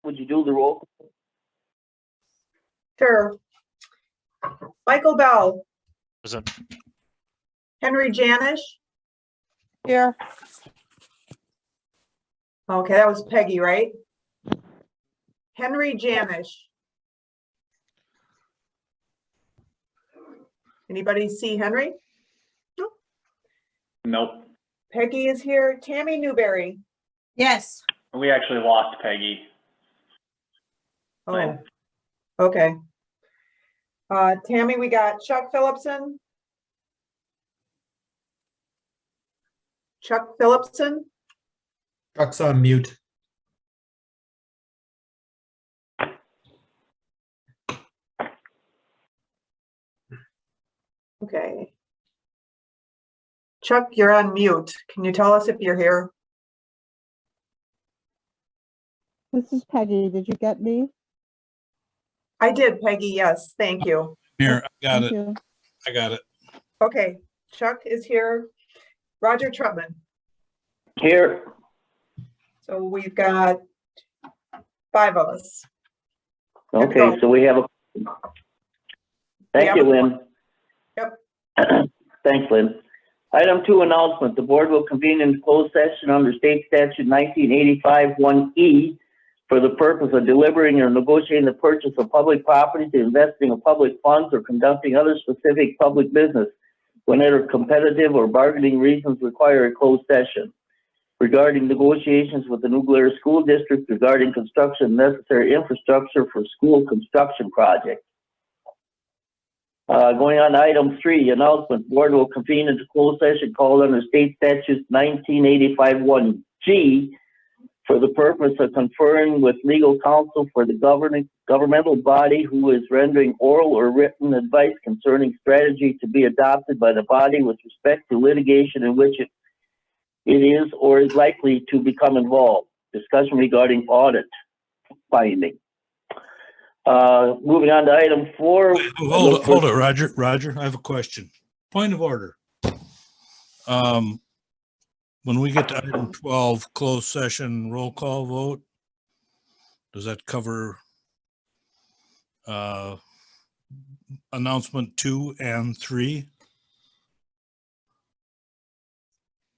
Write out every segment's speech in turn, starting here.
would you do the roll? Sure. Michael Bell, Present. Henry Janish. Here. Okay, that was Peggy, right? Henry Janish. Anybody see Henry? Nope. Peggy is here. Tammy Newberry. Yes. We actually lost Peggy. Oh, okay. Tammy, we got Chuck Phillipson. Chuck Phillipson. Chuck's on mute. Okay. Chuck, you're on mute. Can you tell us if you're here? This is Peggy. Did you get me? I did, Peggy. Yes, thank you. Here, I got Thank it. you. I got it. Okay, Chuck is here. Roger Trutman. Here. So we've got 5 of us. Okay, so we have a. Thank you, Lynn. Yep. Thanks, Lynn. Item 2, announcement. The board will convene in closed session under state statute 1985 1E for the purpose of deliberating or negotiating the purchase of public property, to investing of public funds, or conducting other specific public business whenever competitive or bargaining reasons require a closed session. Regarding negotiations with the New Glarus School District regarding construction of necessary infrastructure for school construction projects. Going on to item 3, announcement. Board will convene into closed session called under state statute 1985 1G for the purpose of conferring with legal counsel for the governmental body who is rendering oral or written advice concerning strategy to be adopted by the body with respect to litigation in which it is or is likely to become involved. Discussion regarding audit finding. Moving on to item 4. Wait, hold it, Roger. Roger, I have a question. Point of order. When we get to item 12, closed session roll call vote, does that cover announcement 2 and 3?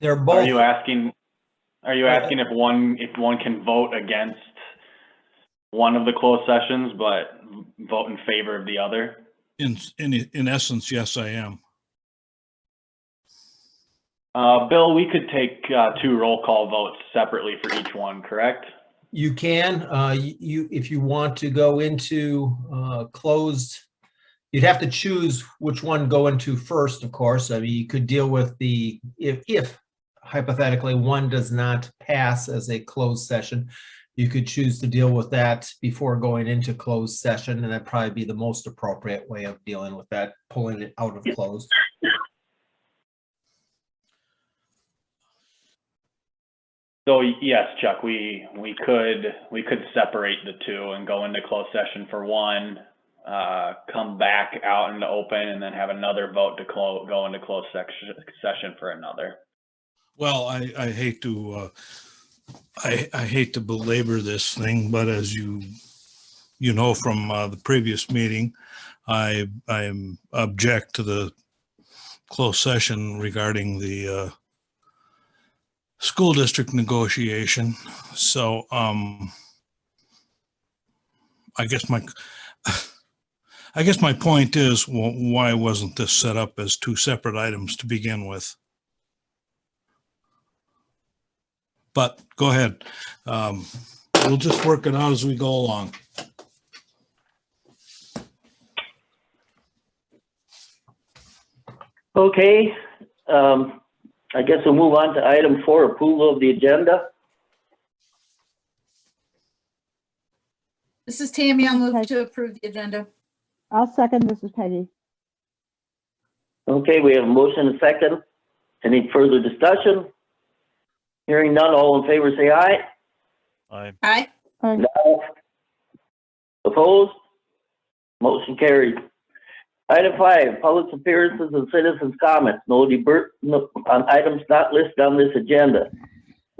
They're Are both. you asking if one can vote against one of the closed sessions, but vote in favor of the other? In essence, yes, I am. Bill, we could take 2 roll call votes separately for each one, correct? You can, if you want to go into closed, you'd have to choose which one go into first, of course. I mean, you could deal with if hypothetically one does not pass as a closed session, you could choose to deal with that before going into closed session, and that'd probably be the most appropriate way of dealing with that, pulling it out of closed. So yes, Chuck, we could separate the 2 and go into closed session for one, come back out into open, and then have another vote to go into closed session for another. Well, I hate to I hate to belabor this thing, but as you know from the previous meeting, I object to the closed session regarding the school district negotiation. So I guess my point is, why wasn't this set up as 2 separate items to begin with? But go ahead. We'll just work it out as we go along. Okay, I guess we'll move on to item 4, approval of the agenda. This is Tammy. I'll move to approve the agenda. I'll second. This is Peggy. Okay, we have a motion and a second. Any further discussion? Hearing none, all in favor say aye. Aye. Aye. Aye. No. Opposed? Motion carried. Item 5, public appearances and citizens' comments. No on items not listed on this agenda.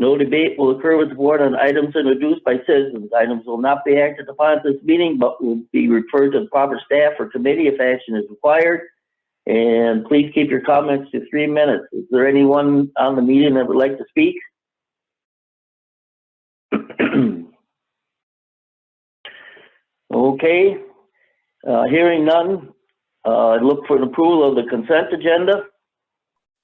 No debate will occur with the board on items introduced by citizens. Items will not be acted upon at this meeting, but will be referred to the proper staff or committee if action is required. And please keep your comments to 3 minutes. Is there anyone on the meeting that would like to speak? Okay, hearing none, look for an approval of the consent agenda.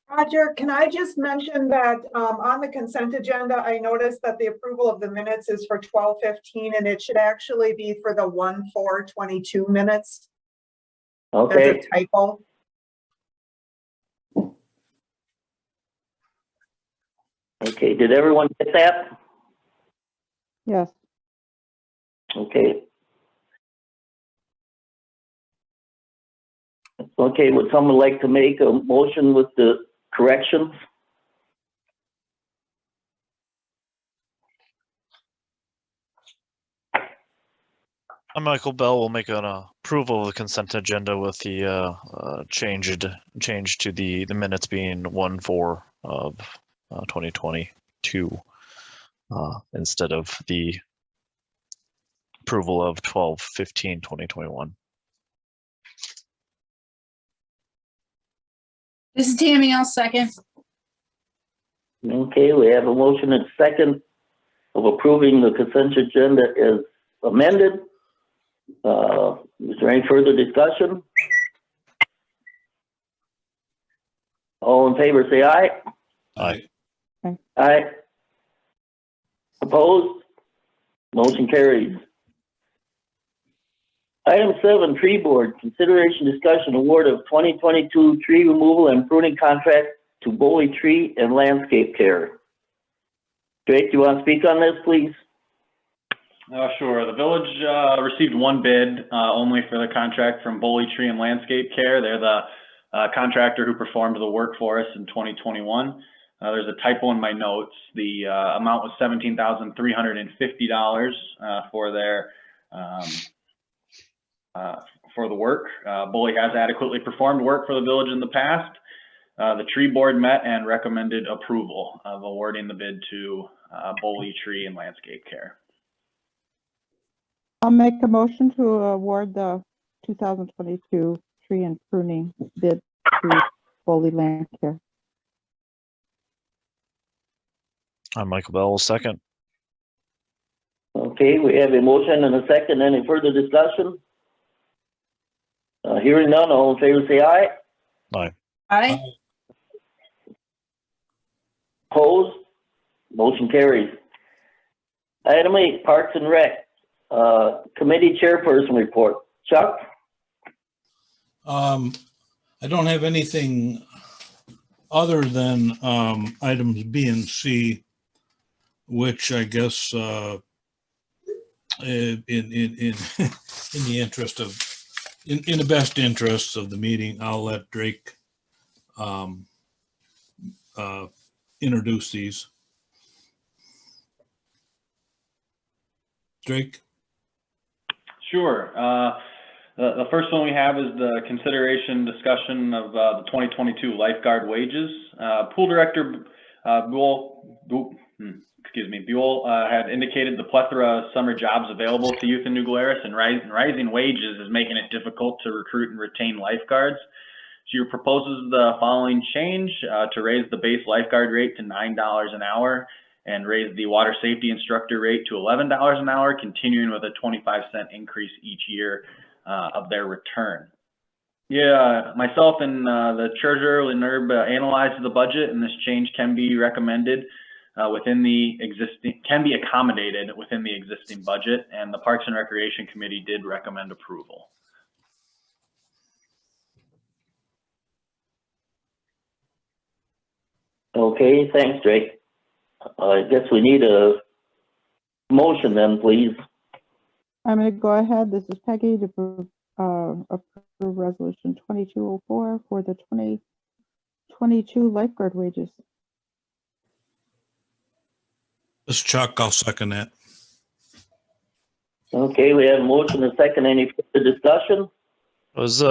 Roger, can I just mention that on the consent agenda, I noticed that the approval of the minutes is for 12:15 and it should actually be for the 1/4/22 minutes. That's Okay, a typo. okay, did everyone get that? Yes. Okay. Okay, would someone like to make a motion with the corrections? I'm Michael Bell. Will make an approval of the consent agenda with the change to the minutes being 1/4 of 2022 instead of the approval of 12/15/2021. This is Tammy. I'll second. Okay, we have a motion and second of approving the consent agenda as amended. Is there any further discussion? All in favor, say aye. Aye. Aye. Opposed? Motion carries. Item 7, tree board, consideration discussion award of 2022 tree removal and pruning contract to Boley Tree and Landscape Care. Drake, you want to speak on this, please? Sure. The village received one bid only for the contract from Boley Tree and Landscape Care. They're the contractor who performed the work for us in 2021. There's a typo in my notes. The amount was $17,350 for their for the work. Boley has adequately performed work for the village in the past. The tree board met and recommended approval of awarding the bid to Boley Tree and Landscape Care. I'll make a motion to award the 2022 tree and pruning bid to Foley Land Care. I'm Michael Bell. Will second. Okay, we have a motion and a second. Any further discussion? Hearing none, all in favor say aye. Aye. Aye. Opposed? Motion carries. Item 8, Parks and Rec, committee chairperson report. Chuck? I don't have anything other than items B and C, which I guess in the interest of in the best interests of the meeting, I'll let Drake introduce these. Drake? Sure. The first one we have is the consideration discussion of the 2022 lifeguard wages. Pool director Buell had indicated the plethora of summer jobs available to youth in New Glarus, and rising wages is making it difficult to recruit and retain lifeguards. She proposes the following change to raise the base lifeguard rate to $9 an hour and raise the water safety instructor rate to $11 an hour, continuing with a 25-cent increase each year of their return. Yeah, myself and the treasurer and NERB analyzed the budget, and this change can be recommended within the existing, can be accommodated within the existing budget, and the Parks and Recreation Committee did recommend approval. Okay, thanks, Drake. I guess we need a motion then, please. I'm going to go ahead. This is Peggy to approve resolution 2204 for the 2022 lifeguard wages. This is Chuck. I'll second that. Okay, we have a motion and a second. Any further discussion? Was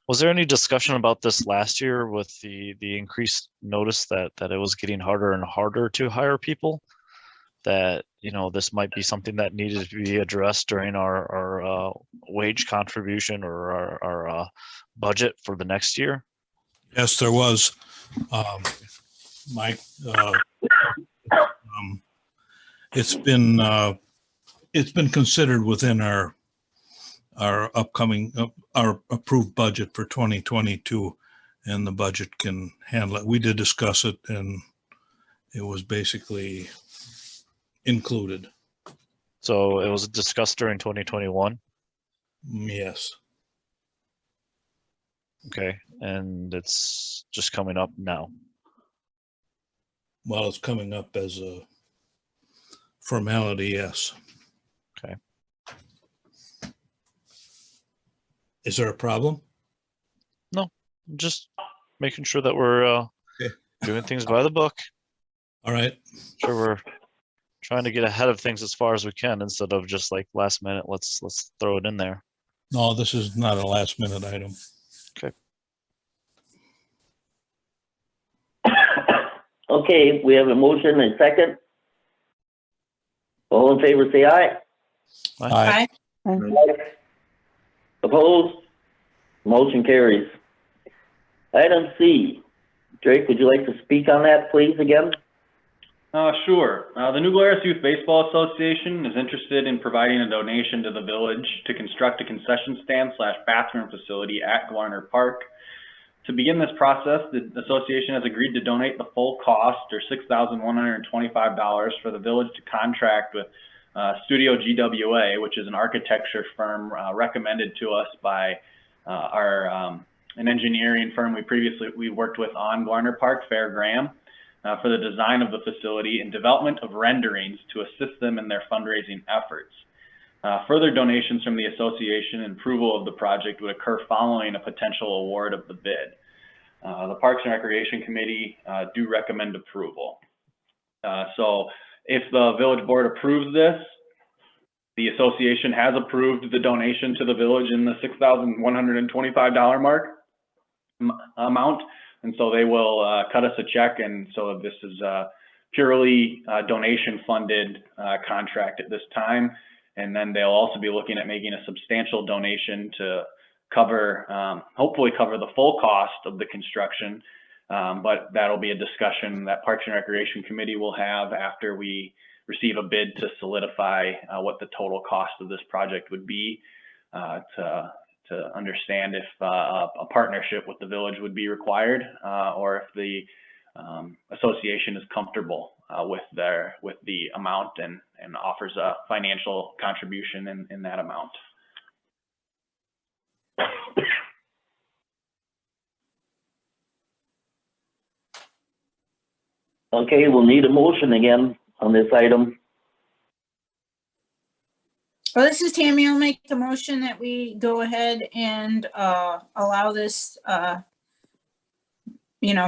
Was there any discussion about this last year with the increased notice that it was getting harder and harder to hire people? That, you know, this might be something that needed to be addressed during our wage contribution or our budget for the next year? Yes, there was, Mike. It's been considered within our upcoming, our approved budget for 2022, and the budget can handle it. We did discuss it, and it was basically included. So it was discussed during 2021. Yes. Okay, and it's just coming up now. Well, it's coming up as a formality, yes. Okay. Is there a problem? Just making sure that we're Okay. doing things by the book. All right. Sure, we're trying to get ahead of things as far as we can instead of just like last minute. Let's throw it in there. No, this is not a last minute item. Okay, we have a motion and a second. All in favor, say aye. Aye. Opposed? Motion carries. Item C. Drake, would you like to speak on that, please, again? Sure. The New Glarus Youth Baseball Association is interested in providing a donation to the village to construct a concession stand / bathroom facility at Glarner Park. To begin this process, the association has agreed to donate the full cost, or $6,125, for the village to contract with Studio GWA, which is an architecture firm recommended to us by an engineering firm we worked with on Glarner Park, Fair Graham, for the design of the facility and development of renderings to assist them in their fundraising efforts. Further donations from the association and approval of the project would occur following a potential award of the bid. The Parks and Recreation Committee do recommend approval. So if the village board approves this, the association has approved the donation to the village in the $6,125 amount, and so they will cut us a check. And so this is a purely donation funded contract at this time. And then they'll also be looking at making a substantial donation to cover, hopefully cover the full cost of the construction. But that'll be a discussion that Parks and Recreation Committee will have after we receive a bid to solidify what the total cost of this project would be, to understand if a partnership with the village would be required, or if the association is comfortable with the amount and offers a financial contribution in that amount. Okay, we'll need a motion again on this item. Well, this is Tammy. I'll make the motion that we go ahead and allow this,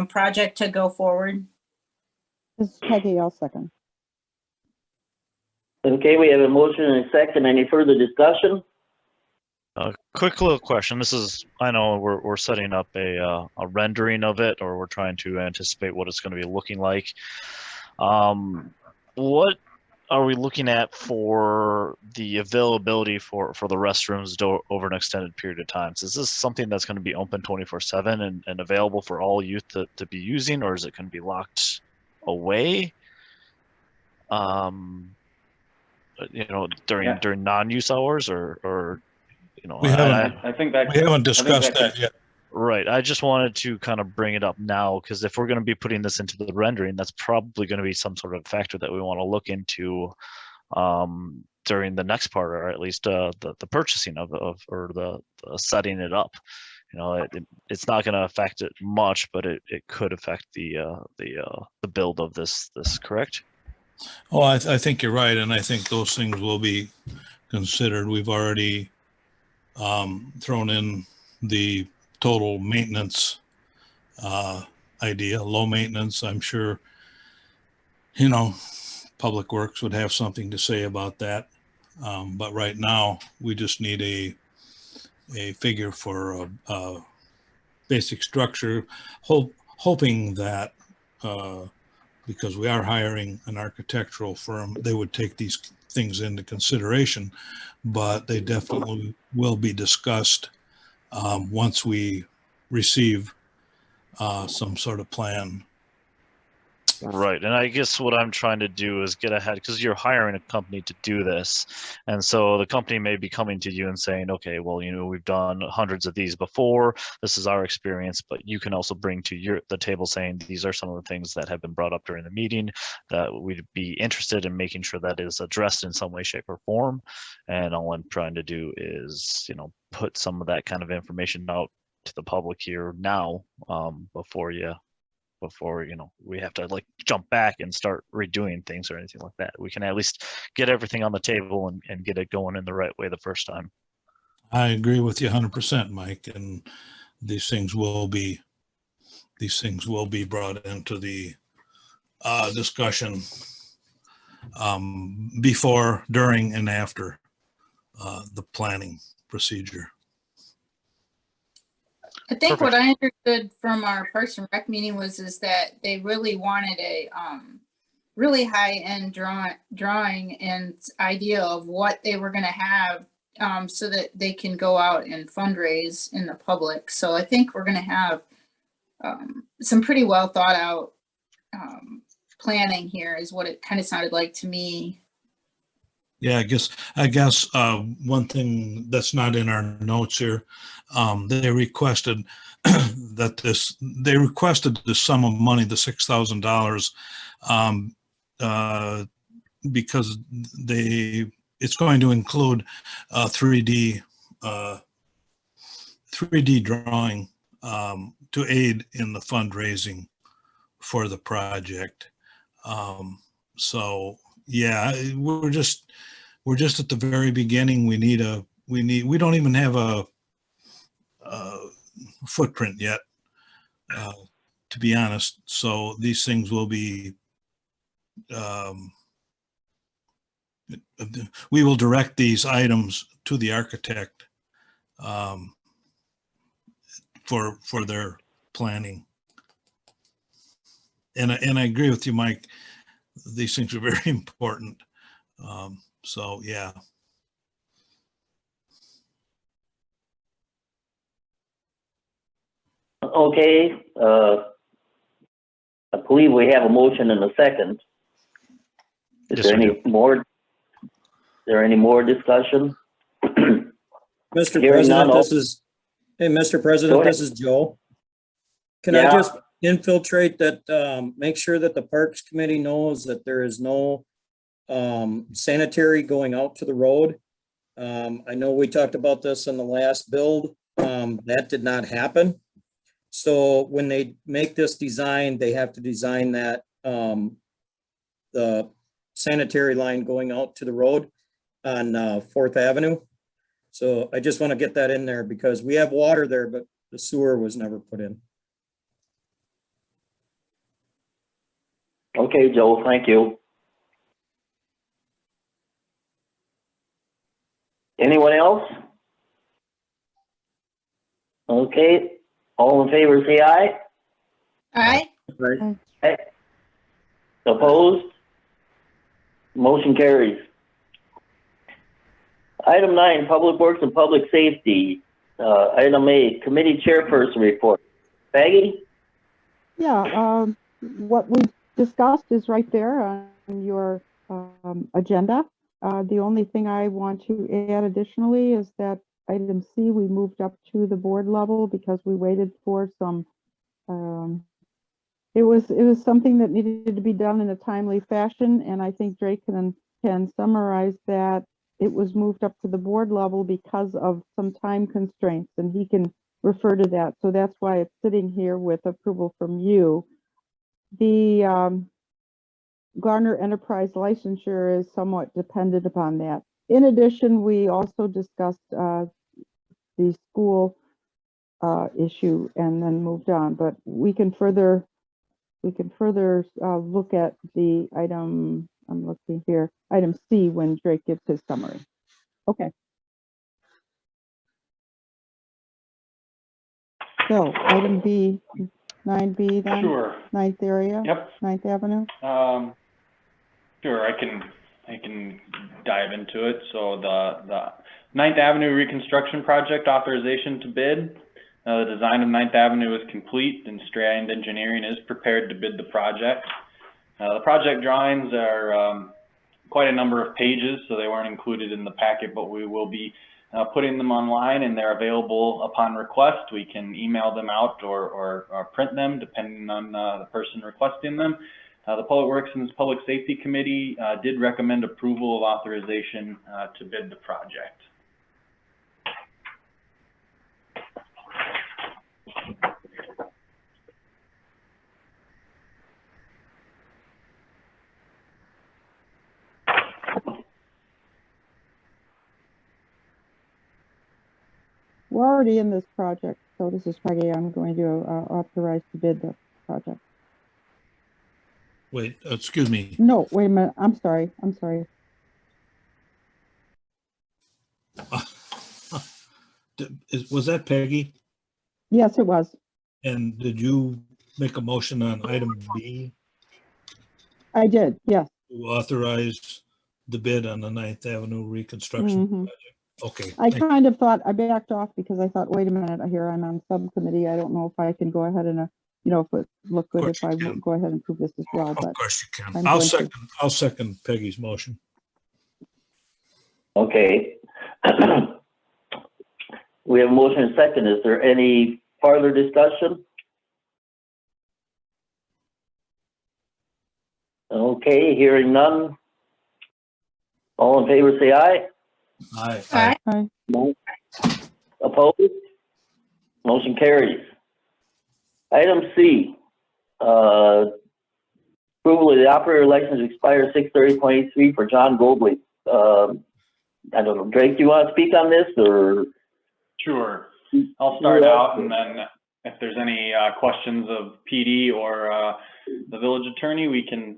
project to go forward. This is Peggy, I'll second. Okay, we have a motion and a second. Any further discussion? Quick little question. This is, I know we're setting up a rendering of it, or we're trying to anticipate what it's going to be looking like. What are we looking at for the availability for the restrooms over an extended period of time? So is this something that's going to be open 24/7 and available for all youth to be using, or is it going to be locked away? During non-use hours, or We haven't, I think that we haven't discussed that yet. Right. I just wanted to kind of bring it up now, because if we're going to be putting this into the rendering, that's probably going to be some sort of factor that we want to look into during the next part, or at least the purchasing of or the setting it up. It's not going to affect it much, but it could affect the build of this, correct? Oh, I think you're right, and I think those things will be considered. We've already thrown in the total maintenance idea, low maintenance. I'm sure, Public Works would have something to say about that. But right now, we just need a figure for basic structure, hoping that, because we are hiring an architectural firm, they would take these things into consideration, but they definitely will be discussed once we receive some sort of plan. Right. And I guess what I'm trying to do is get ahead, because you're hiring a company to do this. And so the company may be coming to you and saying, okay, well, you know, we've done hundreds of these before. This is our experience, but you can also bring to the table saying, these are some of the things that have been brought up during the meeting that we'd be interested in making sure that is addressed in some way, shape, or form. And all I'm trying to do is, you know, put some of that kind of information out to the public here now, before you know we have to like jump back and start redoing things or anything like that. We can at least get everything on the table and get it going in the right way the first time. I agree with you 100%, Mike, and these things will be brought into the discussion before, during, and after the planning procedure. I think Perfect. what I understood from our Parks and Rec meeting is that they really wanted a really high-end drawing and idea of what they were going to have, so that they can go out and fundraise in the public. So I think we're going to have some pretty well thought out planning here, is what it kind of sounded like to me. Yeah, I guess one thing that's not in our notes here, they requested they requested the sum of money, the $6,000, because it's going to include 3D drawing to aid in the fundraising for the project. So yeah, we're just at the very beginning. We don't even have a footprint yet, to be honest. So these things will be, we will direct these items to the architect for their planning. And I agree with you, Mike. These things are very important. So yeah. Okay, I believe we have a motion and a second. Is Yes, there we any more discussion? Mr. Hearing none, President, hey, Mr. Go President, ahead. this is Joe. Can I Yeah. just infiltrate that, make sure that the Parks Committee knows that there is no sanitary going out to the road? I know we talked about this in the last build. That did not happen. So when they make this design, they have to design that the sanitary line going out to the road on 4th Avenue. So I just want to get that in there because we have water there, but the sewer was never put in. Okay, Joe, thank you. Anyone else? Okay, all in favor, say aye. Aye. Aye. Opposed? Motion carries. Item 9, Public Works and Public Safety. Item A, Committee Chairperson Report. Peggy? Yeah, what we discussed is right there on your agenda. The only thing I want to add additionally is that item C, we moved up to the board level because we waited for some, it was something that needed to be done in a timely fashion, and I think Drake can summarize that. It was moved up to the board level because of some time constraints, and he can refer to that. So that's why it's sitting here with approval from you. The Garner Enterprise licensure is somewhat dependent upon that. In addition, we also discussed the school issue and then moved on, but we can further look at the item, I'm looking here, item C when Drake gives his summary. Okay. So item B, 9B then? Sure. Ninth area? Yep. Ninth Avenue? Sure, I can dive into it. So the Ninth Avenue reconstruction project authorization to bid. The design of Ninth Avenue is complete and Strand Engineering is prepared to bid the project. The project drawings are quite a number of pages, so they weren't included in the packet, but we will be putting them online and they're available upon request. We can email them out or print them depending on the person requesting them. The Public Works and Public Safety Committee did recommend approval of authorization to bid the project. We're already in this project, so this is Peggy. I'm going to authorize to bid the project. Wait, excuse me. No, wait a minute. I'm sorry. Was that Peggy? Yes, it was. And did you make a motion on item B I did, yes. to authorize the bid on the Ninth Avenue reconstruction Mhm. project? Okay. I thank- kind of thought, I backed off because I thought, wait a minute, here I'm on subcommittee. I don't know if I can go ahead and, if it look good course if I you can. go ahead and prove this as well, but Of course you can. I'm I'll going to. I'll second Peggy's motion. Okay. We have a motion and second. Is there any further discussion? Okay, hearing none. All in favor, say aye. Aye. Aye. Opposed? Motion carries. Item C, approval of the operator license expires 6/30/23 for John Gobley. I don't know, Drake, do you want to speak on this or? Sure. I'll start out and then if there's any questions of PD or the village attorney, we can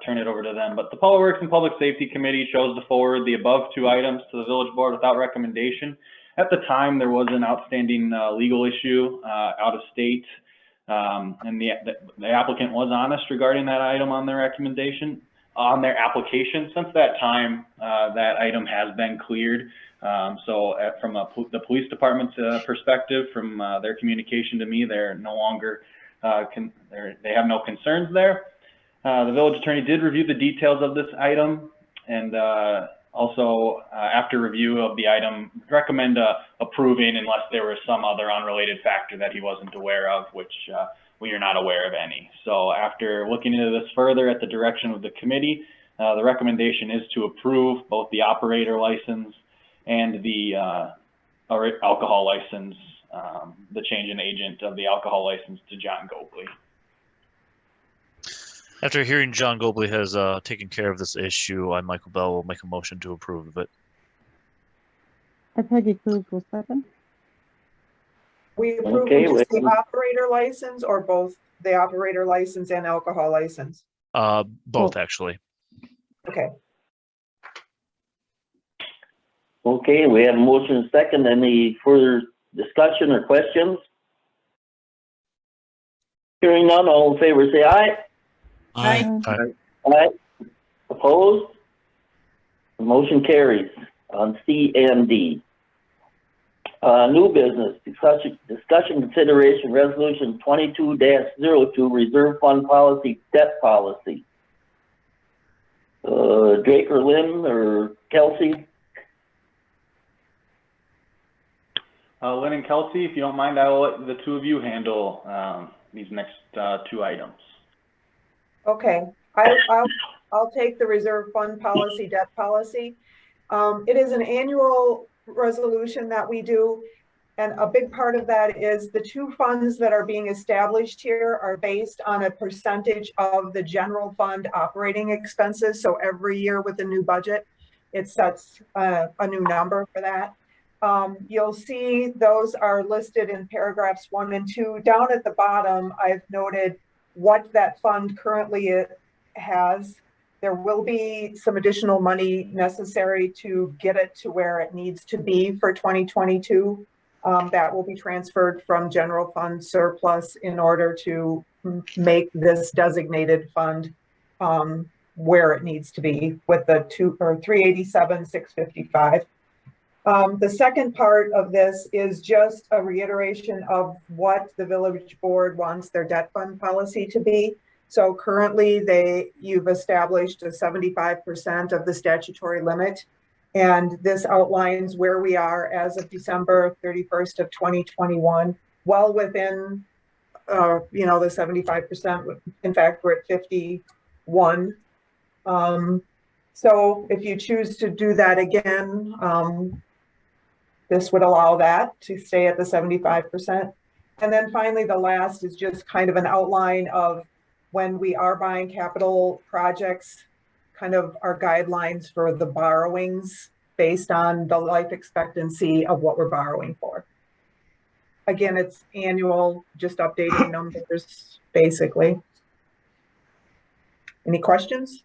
turn it over to them. But the Public Works and Public Safety Committee chose to forward the above two items to the village board without recommendation. At the time, there was an outstanding legal issue out of state, and the applicant was honest regarding that item on their recommendation, on their application. Since that time, that item has been cleared. So from the police department's perspective, from their communication to me, they're no longer, they have no concerns there. The village attorney did review the details of this item and also after review of the item, recommend approving unless there was some other unrelated factor that he wasn't aware of, which we are not aware of any. So after looking into this further at the direction of the committee, the recommendation is to approve both the operator license and the alcohol license, the change in agent of the alcohol license to John Gobley. After hearing John Gobley has taken care of this issue, I, Michael Bell, will make a motion to approve of it. Peggy Cruz will second. We approve Okay, just the wait. operator license or both the operator license and alcohol license? Both actually. Okay. Okay, we have a motion and second. Any further discussion or questions? Hearing none, all in favor say aye. Aye. Aye. Opposed? The motion carries on C and D. New business, discussion consideration resolution 22-02 reserve fund policy, debt policy. Drake or Lynn or Kelsey? Lynn and Kelsey, if you don't mind, I will let the two of you handle these next two items. Okay, I'll take the reserve fund policy, debt policy. It is an annual resolution that we do. And a big part of that is the two funds that are being established here are based on a percentage of the general fund operating expenses. So every year with the new budget, it sets a new number for that. You'll see those are listed in paragraphs 1 and 2. Down at the bottom, I've noted what that fund currently has. There will be some additional money necessary to get it to where it needs to be for 2022. that will be transferred from general fund surplus in order to make this designated fund where it needs to be with the 387,655. The second part of this is just a reiteration of what the village board wants their debt fund policy to be. So currently you've established a 75% of the statutory limit. And this outlines where we are as of December 31st of 2021, well within, the 75%. In fact, we're at 51. So if you choose to do that again, this would allow that to stay at the 75%. And then finally, the last is just kind of an outline of when we are buying capital projects, kind of our guidelines for the borrowings based on the life expectancy of what we're borrowing for. Again, it's annual, just updating numbers, basically. Any questions?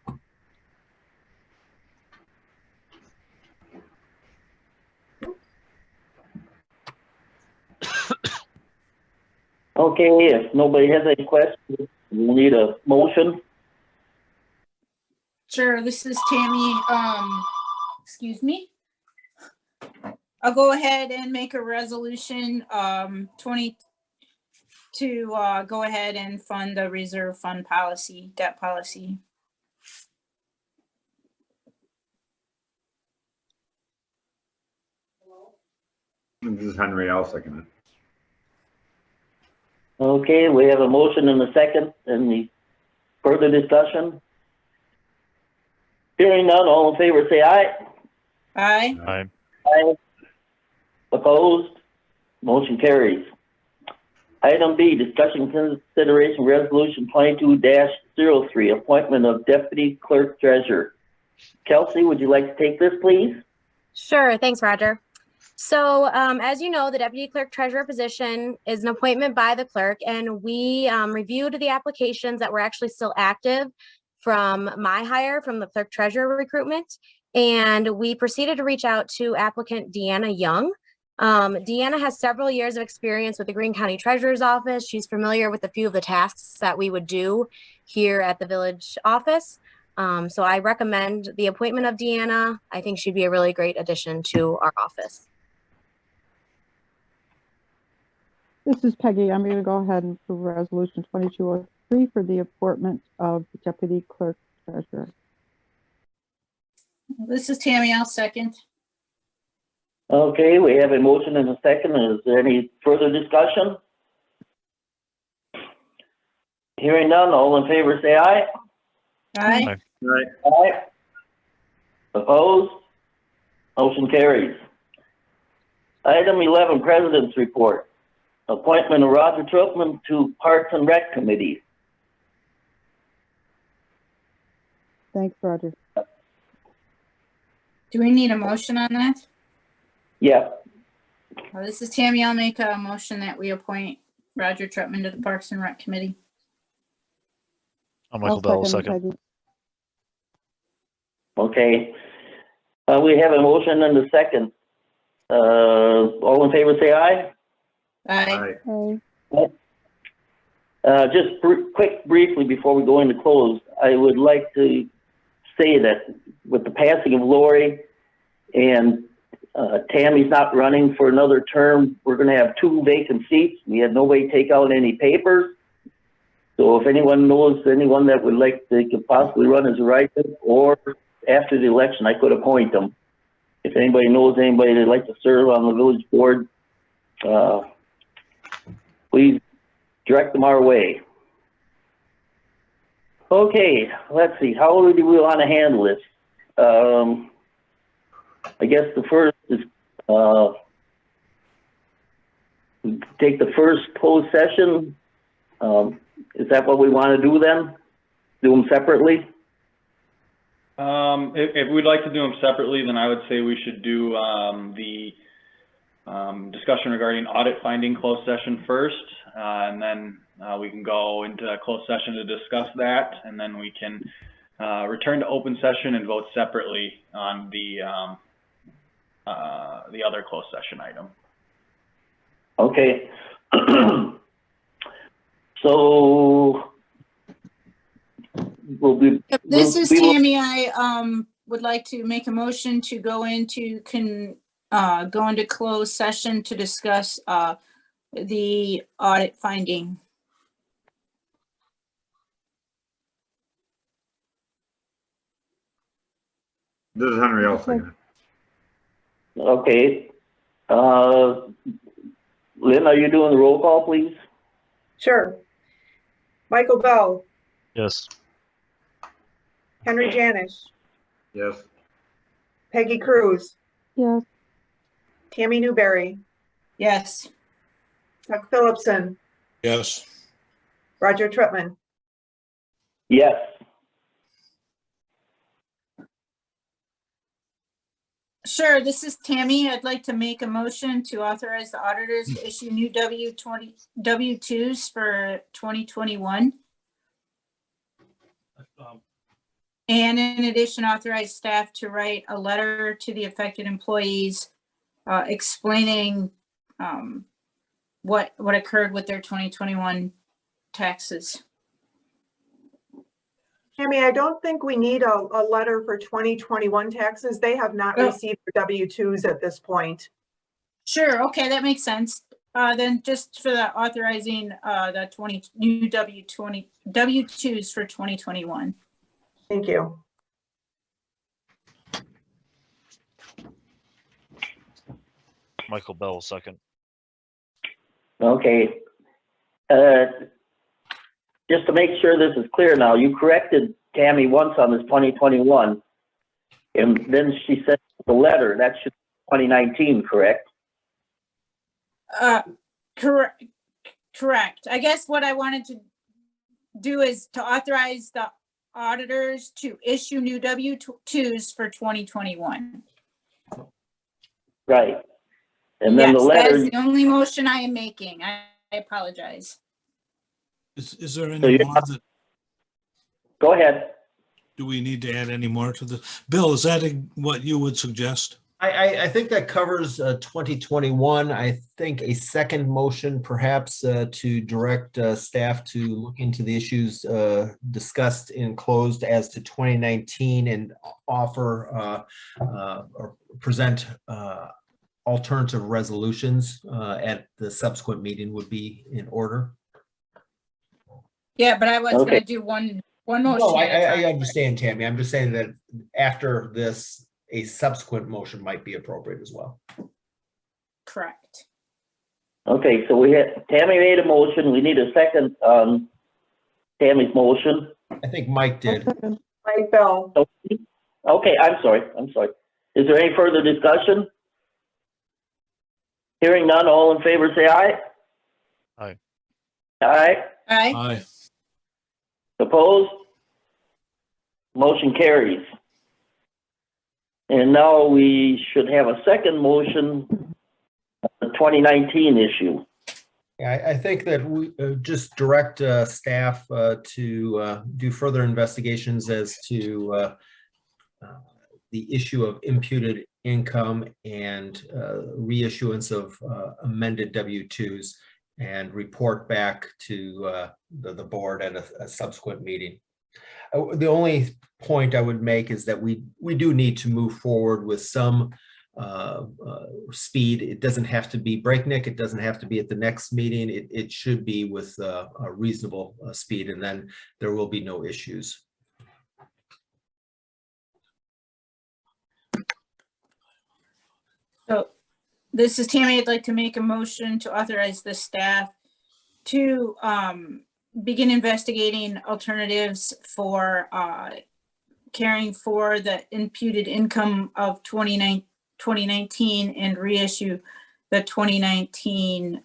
Okay, if nobody has any questions, we'll need a motion. Sure, this is Tammy. Excuse me. I'll go ahead and make a resolution 20 to go ahead and fund the reserve fund policy, debt policy. This is Henry. I'll second it. Okay, we have a motion and a second. Any further discussion? Hearing none, all in favor say aye. Aye. Aye. Aye. Opposed? Motion carries. Item B, discussion consideration resolution 22-03, appointment of deputy clerk treasurer. Kelsey, would you like to take this, please? Sure, thanks, Roger. So as you know, the deputy clerk treasurer position is an appointment by the clerk, and we reviewed the applications that were actually still active from my hire from the clerk treasurer recruitment. And we proceeded to reach out to applicant Deanna Young. Deanna has several years of experience with the Greene County Treasurer's Office. She's familiar with a few of the tasks that we would do here at the village office. So I recommend the appointment of Deanna. I think she'd be a really great addition to our office. This is Peggy. I'm going to go ahead and approve resolution 2203 for the appointment of the deputy clerk treasurer. This is Tammy. I'll second. Okay, we have a motion and a second. Is there any further discussion? Hearing none, all in favor say aye. Aye. Right. Aye. Opposed? Motion carries. Item 11, President's Report. Appointment of Roger Troutman to Parks and Rec Committee. Thanks, Roger. Do we need a motion on that? Yeah. Well, this is Tammy. I'll make a motion that we appoint Roger Troutman to the Parks and Rec Committee. Michael Bell, second. Peggy. Okay. We have a motion and a second. All in favor say aye. Aye. Aye. Just briefly before we go into close, I would like to say that with the passing of Lori and Tammy's not running for another term, we're going to have 2 vacant seats. We had nobody take out any papers. So if anyone knows anyone that would like to could possibly run as a write-in, or after the election, I could appoint them. If anybody knows anybody that'd like to serve on the village board, please direct them our way. Okay, let's see. How do we want to handle this? I guess the first is take the first closed session. Is that what we want to do then? Do them separately? If we'd like to do them separately, then I would say we should do the discussion regarding audit finding closed session first, and then we can go into a closed session to discuss that, and then we can return to open session and vote separately on the other closed session item. Okay. So we'll be. This is we will- Tammy. I would like to make a motion to go into closed session to discuss the audit finding. This is Henry, I'll second it. Okay. Lynn, are you doing the roll call, please? Sure. Michael Bell, Yes. Henry Janish, Yes. Peggy Cruz, yes, Tammy Newberry, Yes. Chuck Phillipson, Yes. Roger Troutman. Yes. Sure, this is Tammy. I'd like to make a motion to authorize the auditors to issue new W-2s for 2021. And in addition, authorize staff to write a letter to the affected employees explaining what occurred with their 2021 taxes. Tammy, I don't think we need a letter for 2021 taxes. They have not Oh. received their W-2s at this point. Sure, okay, that makes sense. Then just for the authorizing the new W-2s for 2021. Thank you. Michael Bell, second. Okay. Just to make sure this is clear now, you corrected Tammy once on this 2021. And then she said the letter, that should be 2019, correct? Correct. I guess what I wanted to do is to authorize the auditors to issue new W-2s for 2021. Right. And then the Yes, that letter, is the only motion I am making. I apologize. Is there So any you're more not- that, go ahead. do we need to add any more to the, Bill, is that what you would suggest? I think that covers 2021. I think a second motion perhaps to direct staff to look into the issues discussed in closed as to 2019 and offer or present alternative resolutions at the subsequent meeting would be in order. Yeah, but I was Okay. gonna do one motion. No, at a I time. understand, Tammy. I'm just saying that after this, a subsequent motion might be appropriate as well. Correct. Okay, so Tammy made a motion. We need a second on Tammy's motion. I think Mike I'll did. second. Mike Bell, Okay, I'm sorry. Is there any further discussion? Hearing none, all in favor, say aye. Aye. Aye. Aye. Aye. Opposed? Motion carries. And now we should have a second motion, the 2019 issue. Yeah, I think that we just direct staff to do further investigations as to the issue of imputed income and reissuance of amended W-2s and report back to the board at a subsequent meeting. The only point I would make is that we do need to move forward with some speed. It doesn't have to be breakneck. It doesn't have to be at the next meeting. It should be with a reasonable speed, and then there will be no issues. So this is Tammy. I'd like to make a motion to authorize the staff to begin investigating alternatives for carrying forward the imputed income of 2019 and reissue the 2019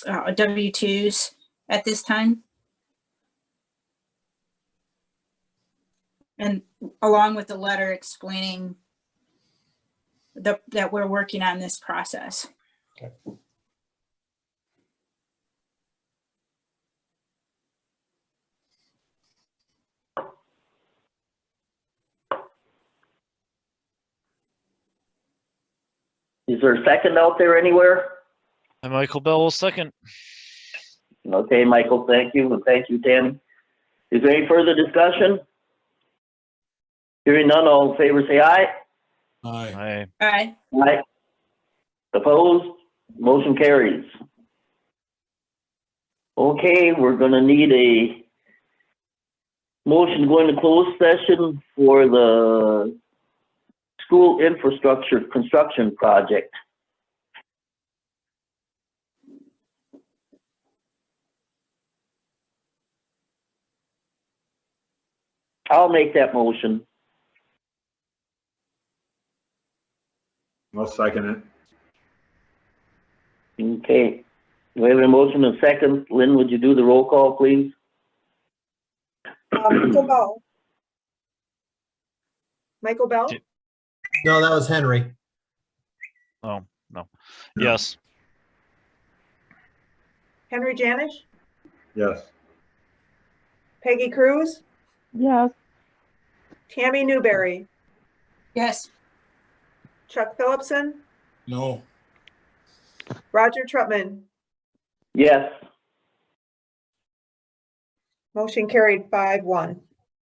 W-2s at this time. And along with the letter explaining that we're working on this process. Is there a second out there anywhere? And Michael Bell will second. Okay, Michael, thank you, and thank you, Tammy. Is there any further discussion? Hearing none, all in favor say aye. Aye. Aye. Aye. Aye. Opposed? Motion carries. Okay, we're gonna need a motion to go into closed session for the school infrastructure construction project. I'll make that motion. I'll second it. Okay, we have a motion and a second. Lynn, would you do the roll call, please? Michael Bell. Michael Bell, No, that was Henry. Oh, no. No. Yes. Henry Janish, Yes. Peggy Cruz, Yes, Tammy Newberry, Yes. Chuck Phillipson, No. Roger Trutman. Yes. Motion carried 5-1.